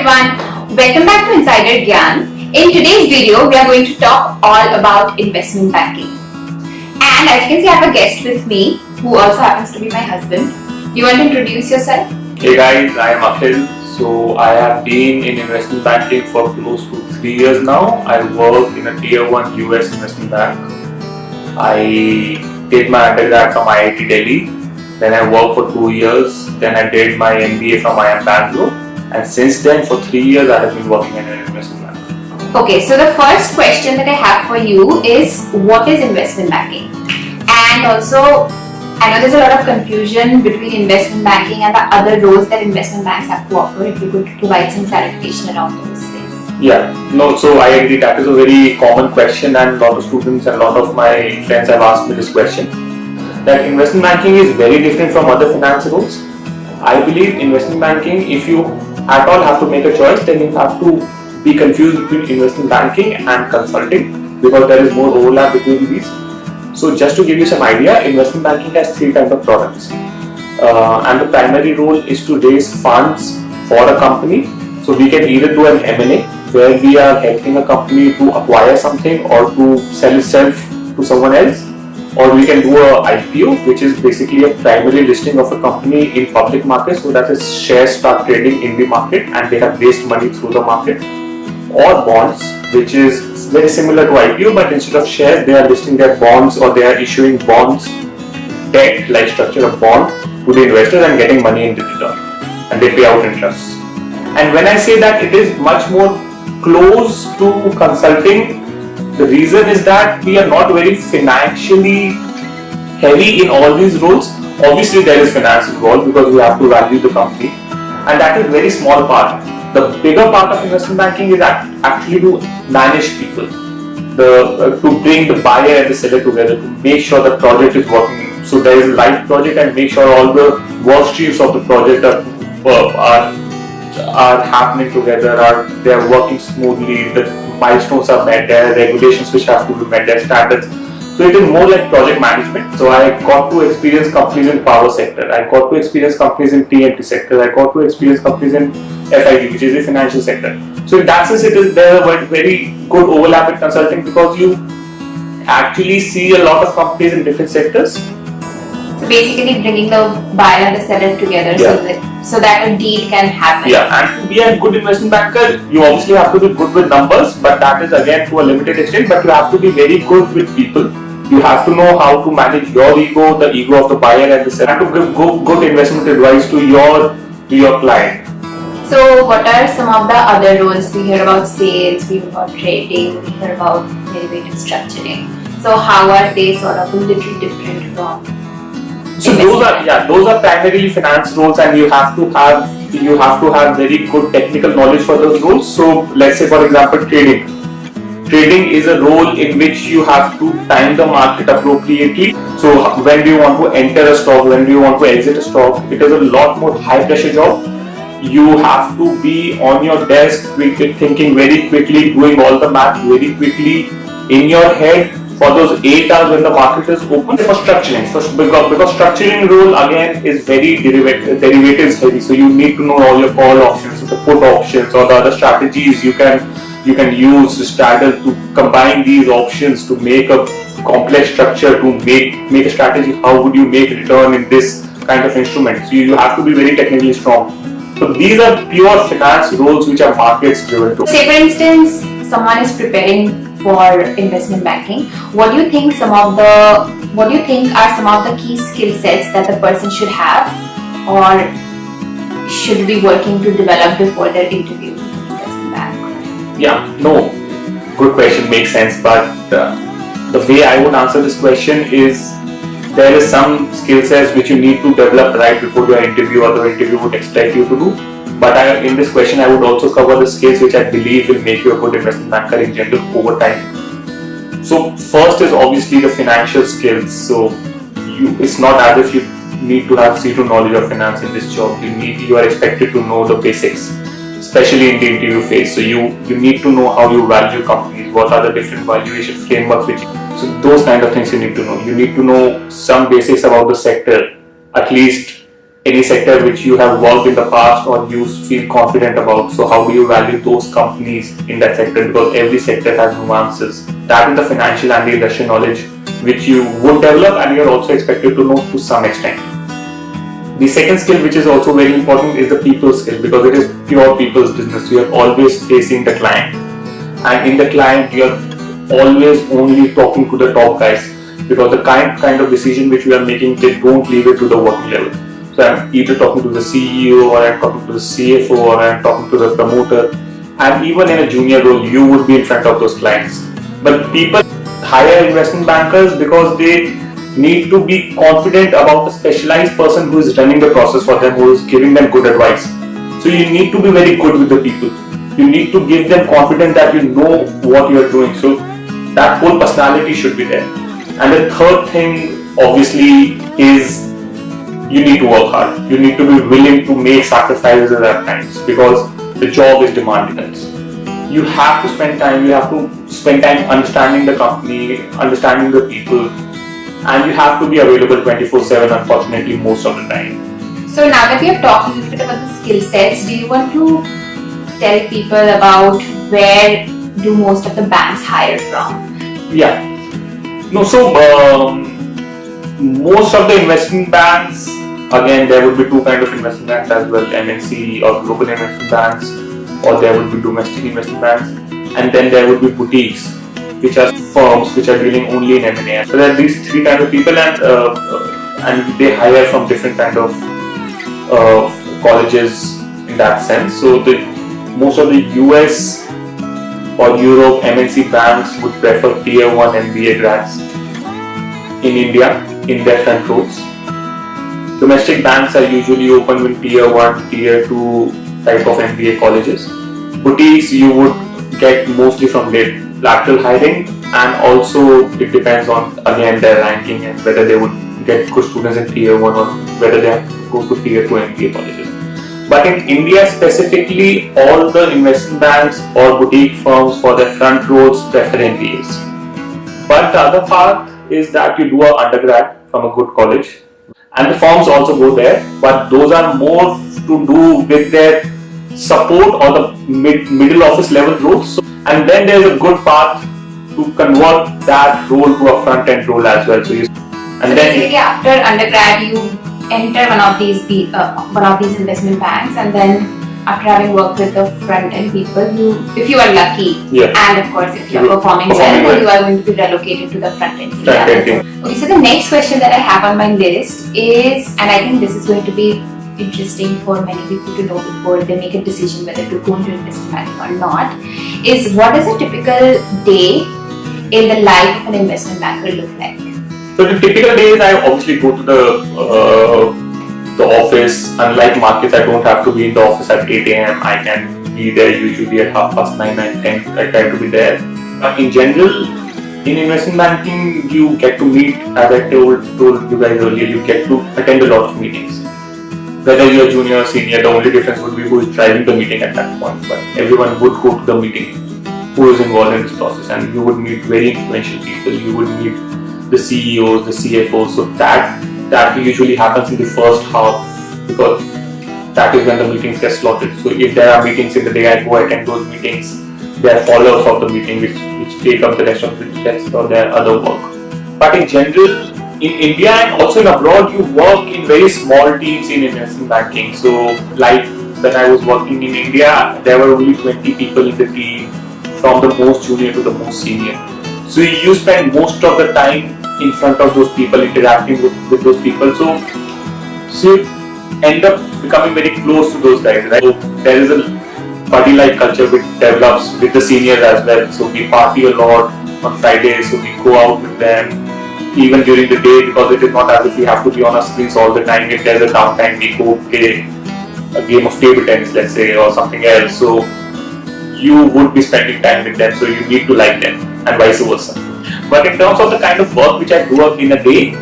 everyone, welcome back to Insider Gyan. In today's video, we are going to talk all about investment banking. And as you can see, I have a guest with me who also happens to be my husband. You want to introduce yourself? Hey guys, I am Akhil. So I have been in investment banking for close to 3 years now. I work in a tier 1 US investment bank. I did my undergrad from IIT Delhi. Then I worked for 2 years. Then I did my MBA from IIM Bangalore. And since then, for 3 years, I have been working in an investment bank. Okay, so the first question that I have for you is, what is investment banking? And also, I know there's a lot of confusion between investment banking and the other roles that investment banks have to offer. If you could provide some clarification around those things. Yeah, no, so I agree. That is a very common question, and a lot of students and a lot of my friends have asked me this question. That investment banking is very different from other finance roles. I believe investment banking, if you at all have to make a choice, then you have to be confused between investment banking and consulting, because there is more overlap between these. So just to give you some idea, investment banking has 3 kinds of products, and the primary role is to raise funds for a company. So we can either do an M&A, where we are helping a company to acquire something or to sell itself to someone else, or we can do a IPO, which is basically a primary listing of a company in public market, so that its shares start trading in the market and they have raised money through the market, or bonds, which is very similar to IPO, but instead of shares, they are listing their bonds, or they are issuing bonds, debt-like structure of bond to the investors and getting money in return, and they pay out interest. And when I say that it is much more close to consulting, the reason is that we are not very financially heavy in all these roles. Obviously, there is finance involved because we have to value the company, and that is a very small part. The bigger part of investment banking is actually to manage people, to bring the buyer and the seller together, to make sure the project is working. So there is a live project, and make sure all the work streams of the project are happening together, they are working smoothly, the milestones are met, there are regulations which have to be met, there are standards. So it is more like project management. So I got to experience companies in power sector, I got to experience companies in TMT sector, I got to experience companies in FID, which is the financial sector. So in that sense, there are very good overlap in consulting, because you actually see a lot of companies in different sectors. So basically bringing the buyer and the seller together, so that a deal can happen. Yeah, and to be a good investment banker, you obviously have to be good with numbers, but that is again to a limited extent. But you have to be very good with people. You have to know how to manage your ego, the ego of the buyer and the seller, and to give good investment advice to your client. So what are some of the other roles? We hear about sales, we hear about trading, we hear about derivative structuring. So how are they sort of a little different from? So those are primarily finance roles, and you have to have very good technical knowledge for those roles. So let's say, for example, trading. Trading is a role in which you have to time the market appropriately. So when do you want to enter a stock, when do you want to exit a stock? It is a lot more high pressure job. You have to be on your desk, thinking very quickly, doing all the math very quickly in your head for those 8 hours when the market is open. For structuring, because structuring role again is very derivatives heavy. So you need to know all your call options, the put options, or the other strategies you can use to straddle to combine these options to make a complex structure, to make a strategy. How would you make return in this kind of instrument? So you have to be very technically strong. So these are pure finance roles which are markets driven to. Say for instance, someone is preparing for investment banking. What do you think are some of the key skill sets that the person should have or should be working to develop before their interview in investment bank? Yeah, no, good question, makes sense. But the way I would answer this question is, there is some skill sets which you need to develop right before your interview, or the interview would expect you to do. But in this question, I would also cover the skills which I believe will make you a good investment banker in general over time. So first is obviously the financial skills. So it's not as if you need to have zero knowledge of finance in this job. You are expected to know the basics, especially in the interview phase. So you need to know how you value companies, what are the different valuation frameworks so those kind of things you need to know. You need to know some basics about the sector, at least any sector which you have worked in the past or you feel confident about. So how do you value those companies in that sector? Because every sector has nuances. That is the financial and the industry knowledge which you would develop and you are also expected to know to some extent. The second skill which is also very important is the people skill, because it is pure people's business. You are always facing the client, and in the client you are always only talking to the top guys, because the kind of decision which we are making, they don't leave it to the working level. So I'm either talking to the CEO or I'm talking to the CFO or I'm talking to the promoter, and even in a junior role you would be in front of those clients. But people hire investment bankers because they need to be confident about a specialized person who is running the process for them, who is giving them good advice. So you need to be very good with the people. You need to give them confidence that you know what you are doing. So that whole personality should be there. And the third thing obviously is you need to work hard. You need to be willing to make sacrifices at times, because the job is demanding. You have to spend time. You have to spend time understanding the company, understanding the people, and you have to be available 24/7, unfortunately, most of the time. So now that we have talked a little bit about the skill sets, do you want to tell people about where do most of the banks hire from? Yeah. No, so most of the investment banks, again, there would be two kinds of investment banks as well, MNC or global investment banks, or there would be domestic investment banks, and then there would be boutiques, which are firms which are dealing only in M&A. So there are these three kinds of people, and they hire from different kind of colleges in that sense. So most of the US or Europe MNC banks would prefer tier 1 MBA grads in India in their front rows. Domestic banks are usually open with tier 1, tier 2 type of MBA colleges. Boutiques you would get mostly from lateral hiring, and also it depends on again their ranking and whether they would get good students in tier 1 or whether they go to tier 2 MBA colleges. But in India specifically, all the investment banks or boutique firms for their front rows prefer MBAs. But the other part is that you do an undergrad from a good college, and the firms also go there, but those are more to do with their support or the middle office level roles. And then there is a good path to convert that role to a front end role as well. So basically after undergrad you enter one of these investment banks, and then after having worked with the front end people, if you are lucky, and of course if you are performing well, you are going to be relocated to the front end. Okay, so the next question that I have on my list is, and I think this is going to be interesting for many people to know before they make a decision whether to go into investment banking or not, is what does a typical day in the life of an investment banker look like? So the typical days, I obviously go to the office. Unlike markets, I don't have to be in the office at 8 a.m. I can be there usually at 9:30, 10. I try to be there. But in general, in investment banking, you get to meet, as I told you guys earlier, you get to attend a lot of meetings. Whether you're junior or senior, the only difference would be who is driving the meeting at that point. But everyone would go to the meeting who is involved in this process, and you would meet very influential people. You would meet the CEOs, the CFOs. So that usually happens in the first half, because that is when the meetings get slotted. So if there are meetings in the day, I go attend those meetings. There are follow-ups of the meeting which take up the rest of the tests or their other work. But in general, in India and also in abroad, you work in very small teams in investment banking. So like when I was working in India, there were only 20 people in the team, from the most junior to the most senior. So you spend most of the time in front of those people, interacting with those people. So you end up becoming very close to those guys, right? So there is a buddy-like culture which develops with the seniors as well. So we party a lot on Fridays, so we go out with them even during the day, because it is not as if we have to be on our screens all the time. If there's a downtime, we go play a game of table tennis, let's say, or something else. So you would be spending time with them, so you need to like them, and vice versa. But in terms of the kind of work which I do in a day,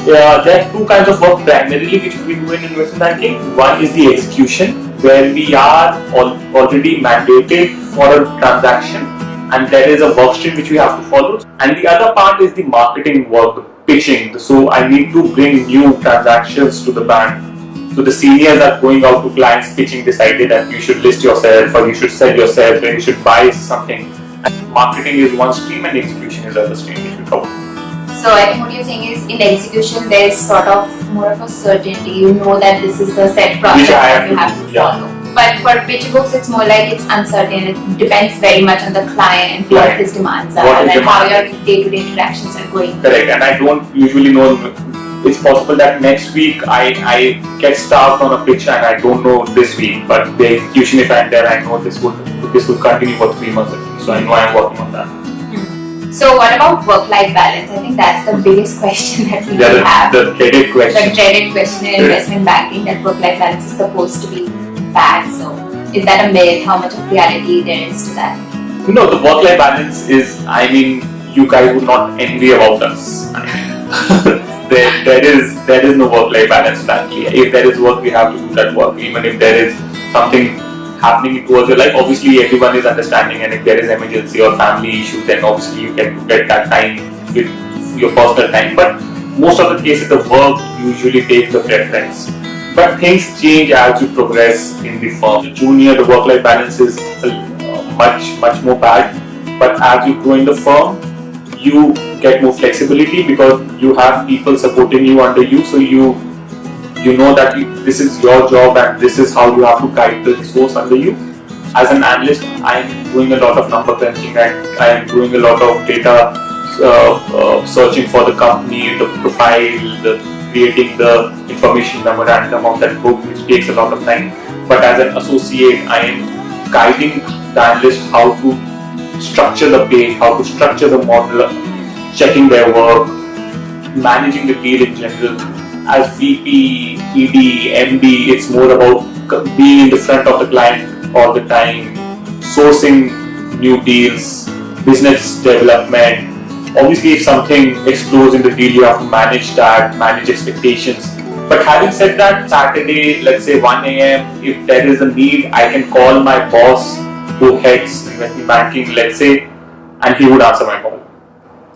there are two kinds of work primarily which we do in investment banking. One is the execution, where we are already mandated for a transaction, and there is a work stream which we have to follow. And the other part is the marketing work, the pitching. So I need to bring new transactions to the bank. So the seniors are going out to clients pitching this idea that you should list yourself or you should sell yourself or you should buy something. And marketing is one stream and execution is other stream which we cover. So I think what you're saying is in execution there is sort of more of a certainty. You know that this is the set process that you have to follow. But for pitch books, it's more like it's uncertain. It depends very much on the client, what his demands are, and how your day-to-day interactions are going. Correct. And I don't usually know. It's possible that next week I get staffed on a pitch and I don't know this week. But the execution, if I'm there, I know this will continue for 3 months at least. So I know I'm working on that. So what about work-life balance? I think that's the biggest question that we have. The dreaded question. The dreaded question in investment banking, that work-life balance is supposed to be bad. So is that a myth? How much of reality there is to that? No, the work-life balance is, I mean, you guys would not envy about us. there is no work-life balance, frankly. If there is work, we have to do that work. Even if there is something happening towards your life, obviously everyone is understanding, and if there is emergency or family issue, then obviously you get that time with your personal time. But most of the cases, the work usually takes the preference. But things change as you progress in the firm. The junior, the work-life balance is much more bad. But as you grow in the firm, you get more flexibility because you have people supporting you under you. So you know that this is your job and this is how you have to guide the resource under you. As an analyst, I am doing a lot of number crunching and I am doing a lot of data searching for the company, the profile, creating the information memorandum of that book, which takes a lot of time. But as an associate, I am guiding the analyst how to structure the page, how to structure the model, checking their work, managing the deal in general. As VP, ED, MD, it's more about being in the front of the client all the time, sourcing new deals, business development. Obviously, if something explodes in the deal, you have to manage that, manage expectations. But having said that, Saturday, let's say 1 a.m., if there is a need, I can call my boss who heads investment banking, let's say, and he would answer my call.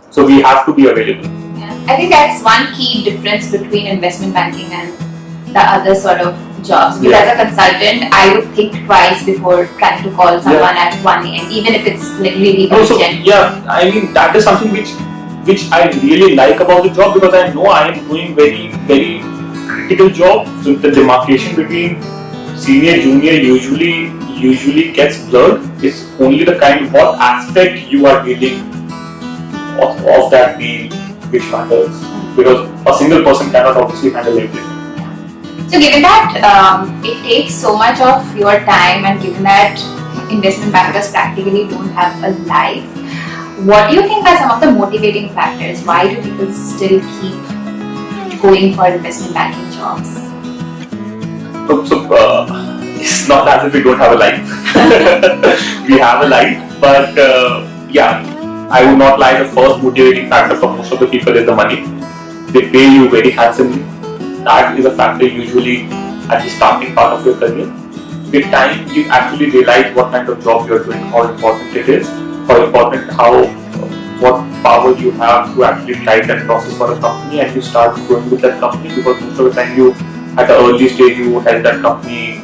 So we have to be available. I think that's one key difference between investment banking and the other sort of jobs. Because as a consultant, I would think twice before trying to call someone at 1 a.m. even if it's like really urgent. I mean that is something which I really like about the job, because I know I am doing very critical job. So the demarcation between senior junior usually gets blurred. It's only the kind of what aspect you are dealing of that deal which matters, because a single person cannot obviously handle everything. So given that it takes so much of your time, and given that investment bankers practically don't have a life, what do you think are some of the motivating factors? Why do people still keep going for investment banking jobs? So it's not as if we don't have a life. We have a life, but I would not lie, the first motivating factor for most of the people is the money. They pay you very handsomely. That is a factor usually at the starting part of your career. With time, you actually realize what kind of job you're doing, how important it is, what power you have to actually drive that process for a company, and you start growing with that company, because most of the time at the early stage you help that company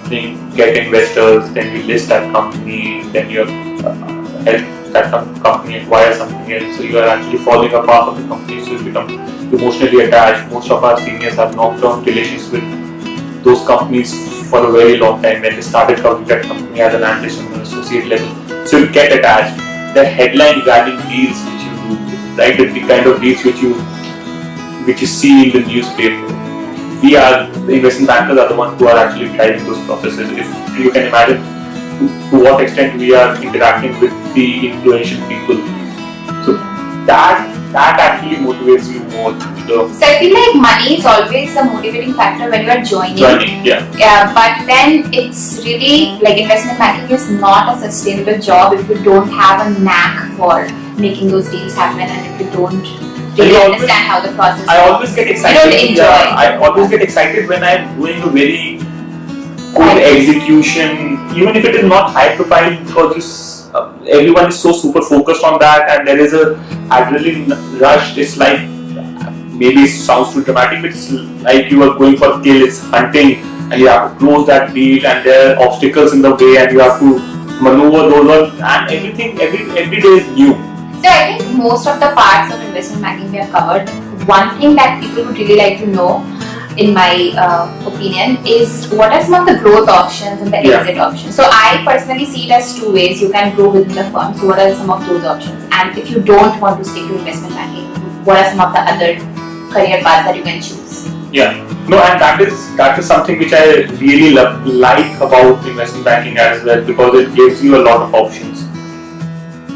get investors, then you list that company, then you help that company acquire something else. So you are actually following a path of the company, so you become emotionally attached. Most of our seniors have long-term relations with those companies for a very long time when they started covering that company as an analyst on an associate level. So you get attached. The headline grabbing deals which you do, right? The kind of deals which you see in the newspaper. The investment bankers are the ones who are actually driving those processes. If you can imagine to what extent we are interacting with the influential people. So that actually motivates you more. So I feel like money is always a motivating factor when you are joining. Yeah. But then it's really like investment banking is not a sustainable job if you don't have a knack for making those deals happen, and if you don't really understand how the process works. I always get excited. You don't enjoy. I always get excited when I'm doing a very good execution, even if it is not high profile, because everyone is so super focused on that, and there is a adrenaline rush. It's like, maybe it sounds too dramatic, but it's like you are going for a kill, it's hunting, and you have to close that deal, and there are obstacles in the way, and you have to maneuver those, and everything every day is new. So I think most of the parts of investment banking we have covered. One thing that people would really like to know, in my opinion, is what are some of the growth options and the exit options. So I personally see it as two ways you can grow within the firm. So what are some of those options? And if you don't want to stick to investment banking, what are some of the other career paths that you can choose? Yeah, no, and that is something which I really like about investment banking as well, because it gives you a lot of options.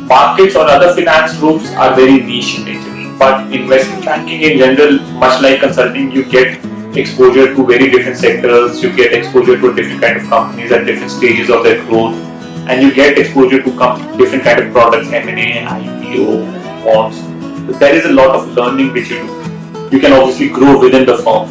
Markets or other finance groups are very niche in nature, but investment banking in general, much like consulting, you get exposure to very different sectors, you get exposure to different kind of companies at different stages of their growth, and you get exposure to different kind of products, M&A, IPO, bonds. So there is a lot of learning which you do. You can obviously grow within the firm.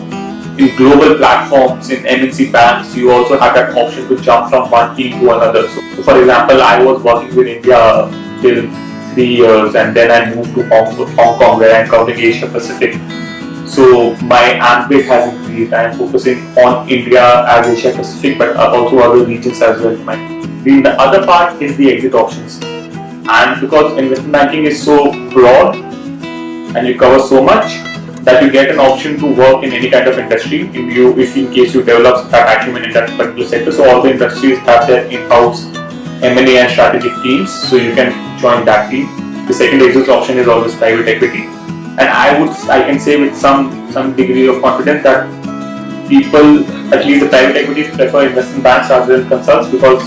In global platforms, in MNC banks, you also have that option to jump from one team to another. So for example, I was working with India till 3 years, and then I moved to Hong Kong, where I'm covering Asia Pacific. So my ambit has increased. I am focusing on India as Asia Pacific, but also other regions as well. The other part is the exit options, and because investment banking is so broad and you cover so much, that you get an option to work in any kind of industry if in case you develop that acumen in that particular sector. So all the industries have their in-house M&A and strategic teams, so you can join that team. The second exit option is always private equity, and I can say with some degree of confidence that people, at least the private equities, prefer investment banks rather than consults, because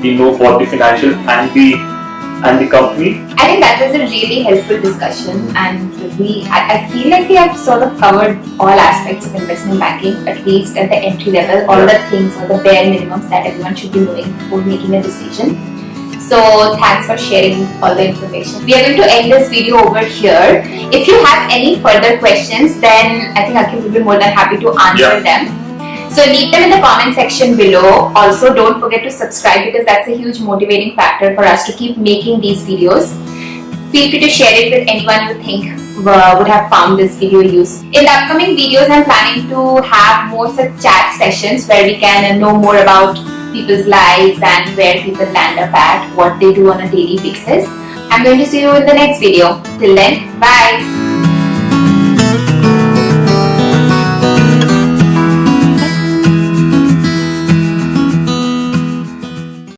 we know both the financial and the company. I think that was a really helpful discussion, and I feel like we have sort of covered all aspects of investment banking, at least at the entry level, all the things or the bare minimums that everyone should be knowing before making a decision. So thanks for sharing all the information. We are going to end this video over here. If you have any further questions, then I think Akhil will be more than happy to answer them. So leave them in the comment section below. Also, don't forget to subscribe, because that's a huge motivating factor for us to keep making these videos. Feel free to share it with anyone you think would have found this video useful. In the upcoming videos, I'm planning to have more such chat sessions where we can know more about people's lives and where people land up at, what they do on a daily basis. I'm going to see you in the next video. Till then, bye!